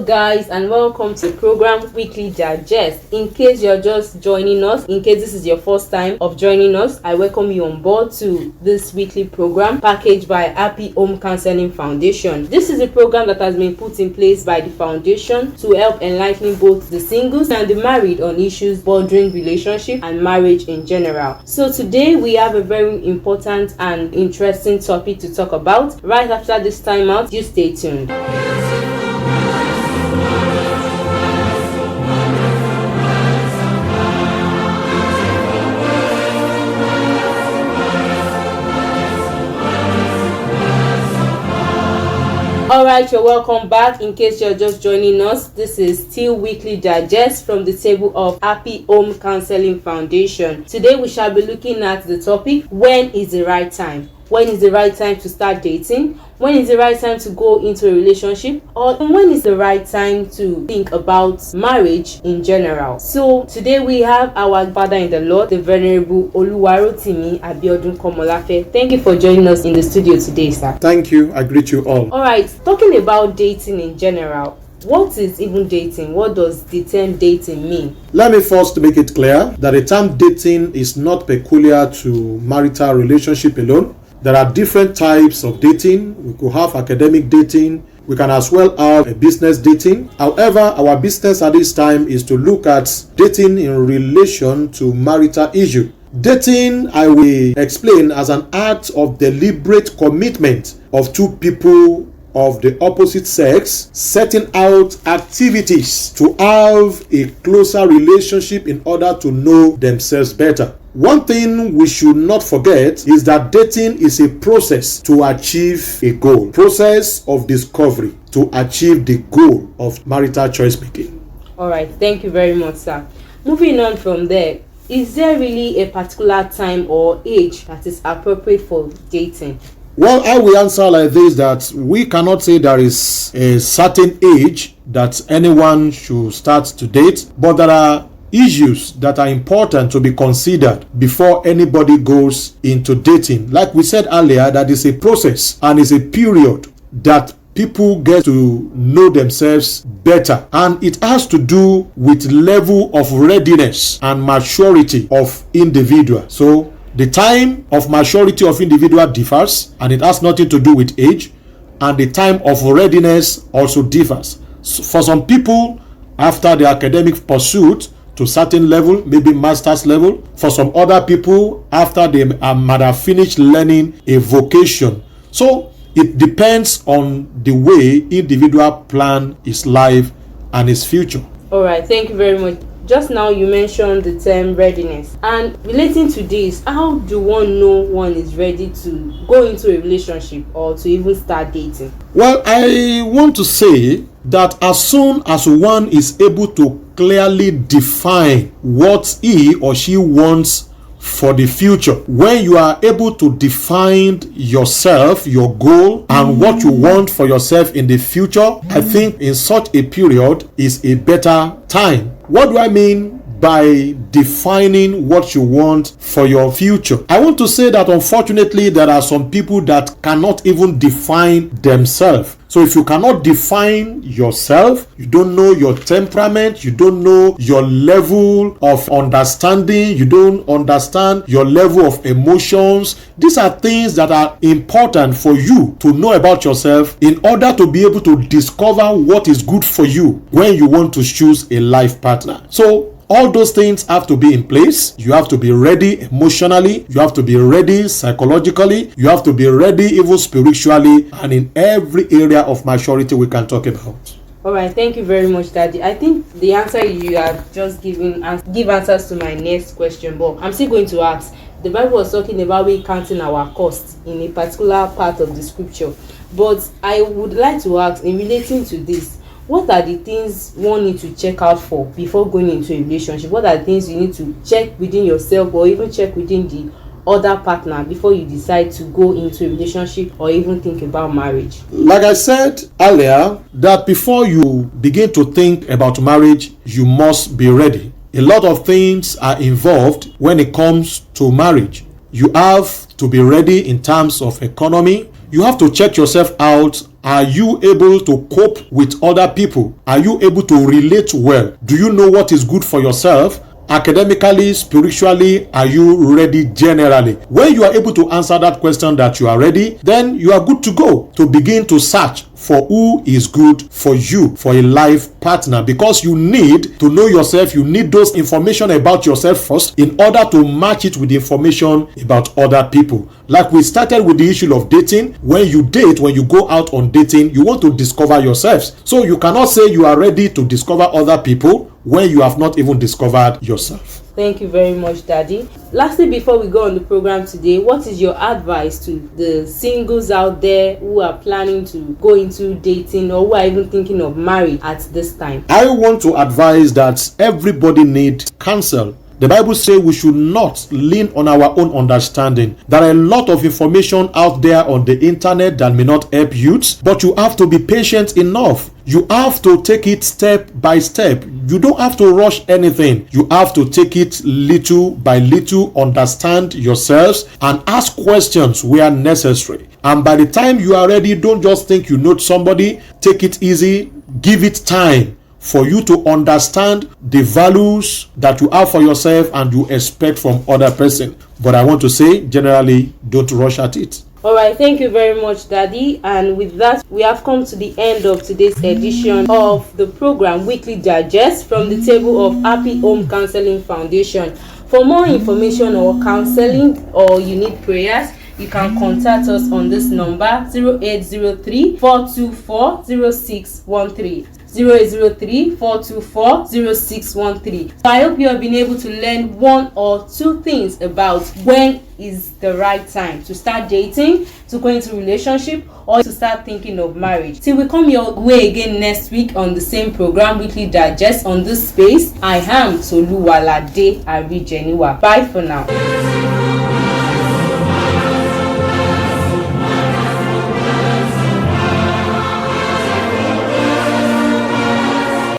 guys, and welcome to the program Weekly Digest. In case you're just joining us, in case this is your first time of joining us, I welcome you on board to this weekly program packaged by Happy Home Counseling Foundation. This is a program that has been put in place by the foundation to help enlighten both the singles and the married on issues bordering relationship and marriage in general. So today we have a very important and interesting topic to talk about. Right after this time out, you stay tuned. Alright, you're welcome back. In case you're just joining us, this is still Weekly Digest from the table of Happy Home Counseling Foundation. Today we shall be looking at the topic, when is the right time? When is the right time to start dating? When is the right time to go into a relationship? Or when is the right time to think about marriage in general? So today we have our father in the Lord, the Venerable Oluwarotimi Abiodun Komolafe. Thank you for joining us in the studio today, sir. Thank you. I greet you all. Alright, talking about dating in general, what is even dating? What does the term dating mean? Let me first make it clear that the term dating is not peculiar to marital relationship alone. There are different types of dating. We could have academic dating. We can as well have a business dating. However, our business at this time is to look at dating in relation to marital issue. Dating, I will explain as an act of deliberate commitment of two people of the opposite sex setting out activities to have a closer relationship in order to know themselves better. One thing we should not forget is that dating is a process to achieve a goal, process of discovery to achieve the goal of marital choice making. All right, thank you very much, sir. Moving on from there, is there really a particular time or age that is appropriate for dating? Well, I will answer like this, that we cannot say there is a certain age that anyone should start to date, but there are issues that are important to be considered before anybody goes into dating. Like we said earlier, that is a process and is a period that people get to know themselves better, and it has to do with level of readiness and maturity of individual. So the time of maturity of individual differs, and it has nothing to do with age, and the time of readiness also differs. So for some people, after the academic pursuit to certain level, maybe master's level. For some other people, after they might have finished learning a vocation. So it depends on the way individual plan his life and his future. All right, thank you very much. Just now you mentioned the term readiness, and relating to this, how do one know one is ready to go into a relationship or to even start dating? Well, I want to say that as soon as one is able to clearly define what he or she wants for the future, when you are able to define yourself, your goal, and what you want for yourself in the future, I think in such a period is a better time. What do I mean by defining what you want for your future? I want to say that unfortunately there are some people that cannot even define themselves. So if you cannot define yourself, you don't know your temperament, you don't know your level of understanding, you don't understand your level of emotions. These are things that are important for you to know about yourself in order to be able to discover what is good for you when you want to choose a life partner. So all those things have to be in place. You have to be ready emotionally. You have to be ready psychologically. You have to be ready even spiritually, and in every area of maturity we can talk about. All right, thank you very much, Daddy. I think the answer you have just given give answers to my next question, but I'm still going to ask. The Bible was talking about we counting our costs in a particular part of the scripture, but I would like to ask, in relating to this, what are the things one needs to check out for before going into a relationship? What are the things you need to check within yourself or even check within the other partner before you decide to go into a relationship or even think about marriage? Like I said earlier, that before you begin to think about marriage, you must be ready. A lot of things are involved when it comes to marriage. You have to be ready in terms of economy. you have to check yourself out. Are you able to cope with other people? Are you able to relate well? Do you know what is good for yourself? Academically, spiritually, are you ready generally? When you are able to answer that question that you are ready, then you are good to go to begin to search for who is good for you, for a life partner, because you need to know yourself. You need those information about yourself first in order to match it with the information about other people. Like we started with the issue of dating. When you date, when you go out on dating, you want to discover yourselves. So you cannot say you are ready to discover other people when you have not even discovered yourself. Thank you very much, Daddy. Lastly, before we go on the program today, what is your advice to the singles out there who are planning to go into dating or who are even thinking of marriage at this time? I want to advise that everybody needs counsel. The Bible says we should not lean on our own understanding. There are a lot of information out there on the internet that may not help youths, but you have to be patient enough. You have to take it step by step. You don't have to rush anything. You have to take it little by little, understand yourselves, and ask questions where necessary. And by the time you are ready, don't just think you know somebody. Take it easy. Give it time for you to understand the values that you have for yourself and you expect from other person. But I want to say, generally, don't rush at it. All right, thank you very much, Daddy. And with that, we have come to the end of today's edition of the program Weekly Digest from the table of Happy Home Counseling Foundation. For more information or counseling, or you need prayers, you can contact us on this number 0803 424 0613. 0803-424-0613. So I hope you have been able to learn one or two things about when is the right time to start dating, to go into relationship, or to start thinking of marriage. Till we come your way again next week on the same program, Weekly Digest, on this space, I am Toluwalade Arijeniwa. Bye for now.